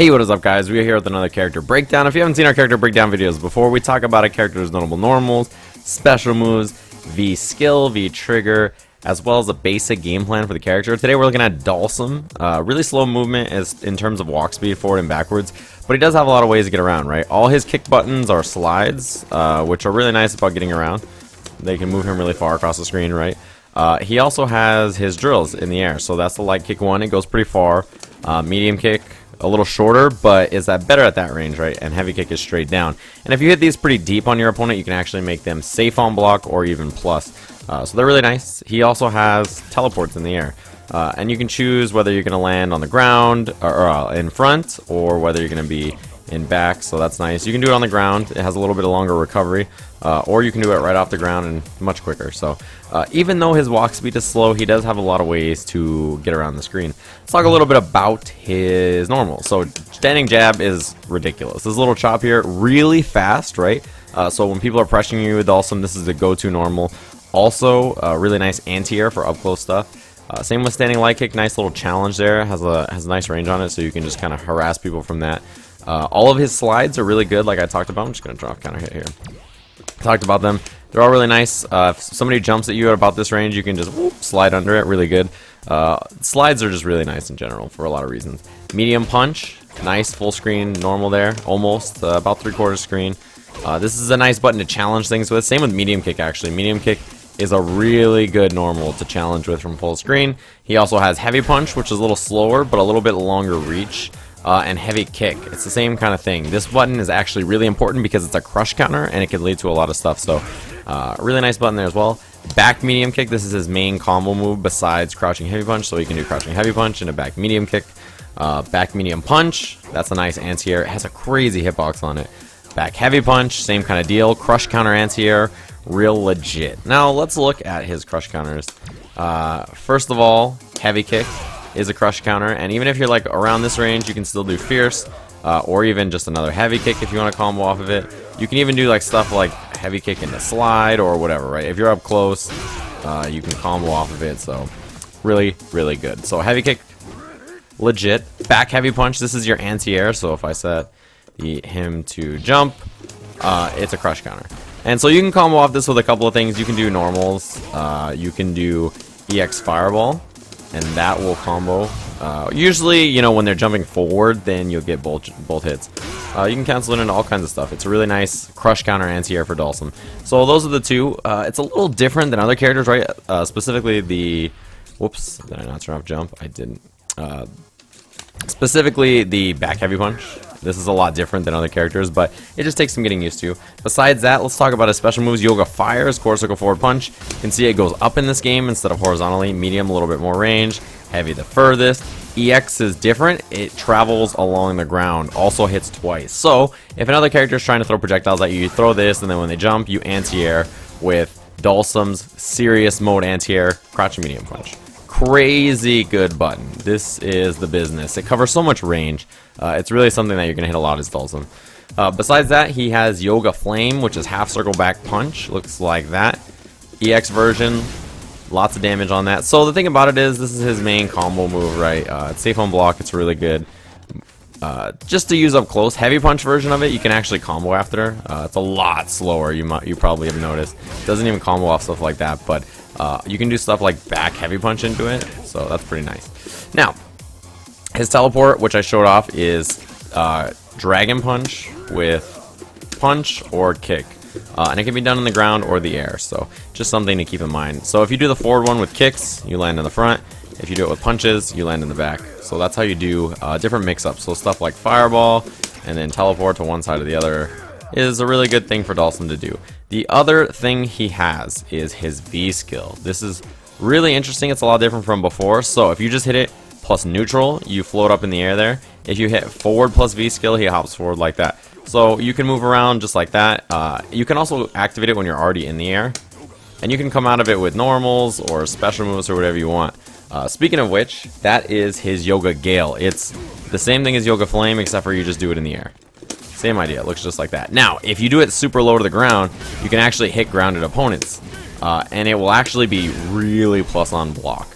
Hey, what is up, guys? We are here with another character breakdown. If you haven't seen our character breakdown videos before, we talk about a character's notable normals, special moves, V skill, V trigger, as well as a basic game plan for the character. Today we're looking at Dhalsim. Really slow movement as in terms of walk speed, forward and backwards, but he does have a lot of ways to get around, right? All his kick buttons are slides, which are really nice about getting around. They can move him really far across the screen, right? He also has his drills in the air, so that's the light kick one. It goes pretty far. Medium kick, a little shorter, but is that better at that range, right? And heavy kick is straight down. And if you hit these pretty deep on your opponent, you can actually make them safe on block or even plus. So they're really nice. He also has teleports in the air. And you can choose whether you're going to land on the ground or in front, or whether you're going to be in back, so that's nice. You can do it on the ground. It has a little bit of longer recovery, or you can do it right off the ground and much quicker. So even though his walk speed is slow, he does have a lot of ways to get around the screen. Let's talk a little bit about his normal. So standing jab is ridiculous. This little chop here, really fast, right? So when people are pressuring you with Dhalsim, this is the go-to normal. Also, really nice anti-air for up-close stuff. Same with standing light kick, nice little challenge there. Has a nice range on it, so you can just kind of harass people from that. All of his slides are really good, like I talked about. I'm just going to drop counter hit here. Talked about them. They're all really nice. If somebody jumps at you at about this range, you can just whoop, slide under it. Really good. Slides are just really nice in general for a lot of reasons. Medium punch, nice full screen, normal there, almost about 3/4 screen. This is a nice button to challenge things with. Same with medium kick, actually. Medium kick is a really good normal to challenge with from full screen. He also has heavy punch, which is a little slower, but a little bit longer reach. And heavy kick. It's the same kind of thing. This button is actually really important because it's a crush counter and it can lead to a lot of stuff. So really nice button there as well. Back medium kick, this is his main combo move besides crouching heavy punch, so he can do crouching heavy punch and a back medium kick. Back medium punch, that's a nice anti-air. It has a crazy hitbox on it. Back heavy punch, same kind of deal. Crush counter anti-air, real legit. Now let's look at his crush counters. First of all, heavy kick is a crush counter, and even if you're like around this range, you can still do fierce, or even just another heavy kick if you want to combo off of it. You can even do like stuff like heavy kick into slide or whatever, right? If you're up close, you can combo off of it. So really good. So heavy kick, legit. Back heavy punch, this is your anti-air, so if I set him to jump, it's a crush counter. And so you can combo off this with a couple of things. You can do normals, you can do EX fireball, and that will combo. Usually, you know, when they're jumping forward, then you'll get both hits. You can cancel it into all kinds of stuff. It's a really nice crush counter anti-air for Dhalsim. So those are the two. It's a little different than other characters, right? Specifically the... Whoops, did I not turn off jump? I didn't. Specifically the back heavy punch. This is a lot different than other characters, but it just takes some getting used to. Besides that, let's talk about his special moves. Yoga Fires, quarter circle forward punch. You can see it goes up in this game instead of horizontally. Medium, a little bit more range. Heavy the furthest. EX is different. It travels along the ground. Also hits twice. So, if another character is trying to throw projectiles at you, you throw this, and then when they jump, you anti-air with Dhalsim's serious mode anti-air, crouching medium punch. Crazy good button. This is the business. It covers so much range. It's really something that you're going to hit a lot as Dhalsim. Besides that, he has Yoga Flame, which is half circle back punch. Looks like that. EX version, lots of damage on that. So the thing about it is, this is his main combo move, right? It's safe on block. It's really good. Just to use up close, heavy punch version of it, you can actually combo after. It's a lot slower. You probably have noticed. It doesn't even combo off stuff like that, but you can do stuff like back heavy punch into it, so that's pretty nice. Now, his teleport, which I showed off, is dragon punch with punch or kick, and it can be done on the ground or the air, so just something to keep in mind. So if you do the forward one with kicks, you land in the front. If you do it with punches, you land in the back. So that's how you do different mix-ups. So stuff like fireball and then teleport to one side or the other is a really good thing for Dhalsim to do. The other thing he has is his V skill. This is really interesting. It's a lot different from before. So if you just hit it plus neutral, you float up in the air there. If you hit forward plus V skill, he hops forward like that. So you can move around just like that. You can also activate it when you're already in the air. And you can come out of it with normals or special moves or whatever you want. Speaking of which, that is his Yoga Gale. It's the same thing as Yoga Flame, except for you just do it in the air. Same idea, it looks just like that. Now, if you do it super low to the ground, you can actually hit grounded opponents. And it will actually be really plus on block.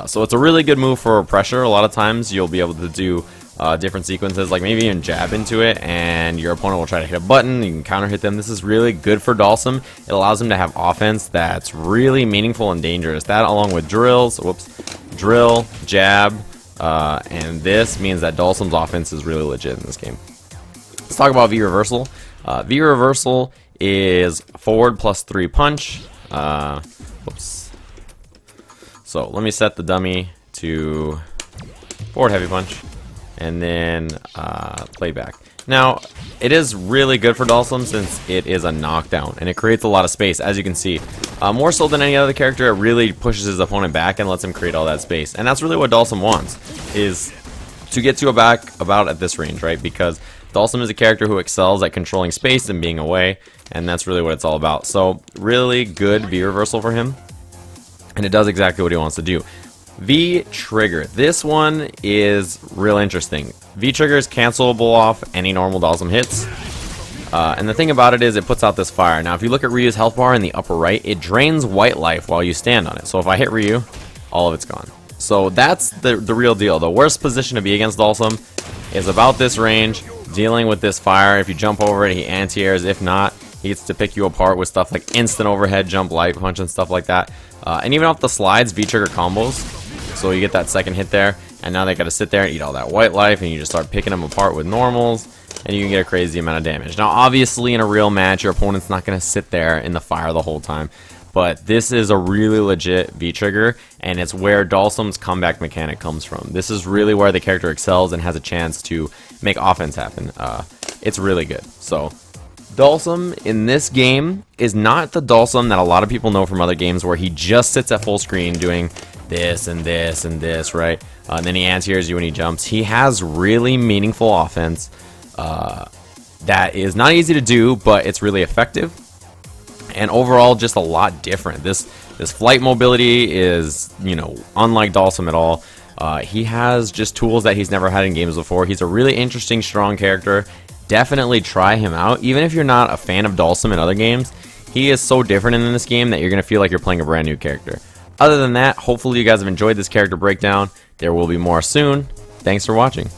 So it's a really good move for pressure. A lot of times you'll be able to do different sequences, like maybe even jab into it, and your opponent will try to hit a button. You can counter hit them. This is really good for Dhalsim. It allows him to have offense that's really meaningful and dangerous. That, along with drills, drill, jab, and this means that Dhalsim's offense is really legit in this game. Let's talk about V reversal. V reversal is forward +3 punch. So let me set the dummy to forward heavy punch, and then playback. Now, it is really good for Dhalsim since it is a knockdown, and it creates a lot of space, as you can see. More so than any other character, it really pushes his opponent back and lets him create all that space. And that's really what Dhalsim wants, is to get to a back about at this range, right? Because Dhalsim is a character who excels at controlling space and being away, and that's really what it's all about. So, really good V reversal for him, and it does exactly what he wants to do. V trigger. This one is real interesting. V trigger is cancelable off any normal Dhalsim hits. And the thing about it is it puts out this fire. Now if you look at Ryu's health bar in the upper right, it drains white life while you stand on it. So if I hit Ryu, all of it's gone. So that's the real deal. The worst position to be against Dhalsim is about this range, dealing with this fire. If you jump over it, he anti-airs. If not, he gets to pick you apart with stuff like instant overhead jump, light punch, and stuff like that. And even off the slides, V-trigger combos. So you get that second hit there, and now they got to sit there and eat all that white life, and you just start picking them apart with normals, and you can get a crazy amount of damage. Now, obviously, in a real match, your opponent's not going to sit there in the fire the whole time, but this is a really legit V-trigger, and it's where Dhalsim's comeback mechanic comes from. This is really where the character excels and has a chance to make offense happen. It's really good. So Dhalsim in this game is not the Dhalsim that a lot of people know from other games where he just sits at full screen doing this and this and this, right? And then he anti-airs you when he jumps. He has really meaningful offense that is not easy to do, but it's really effective. And overall, just a lot different. This flight mobility is, you know, unlike Dhalsim at all. He has just tools that he's never had in games before. He's a really interesting, strong character. Definitely try him out. Even if you're not a fan of Dhalsim in other games, he is so different in this game that you're going to feel like you're playing a brand new character. Other than that, hopefully you guys have enjoyed this character breakdown. There will be more soon. Thanks for watching.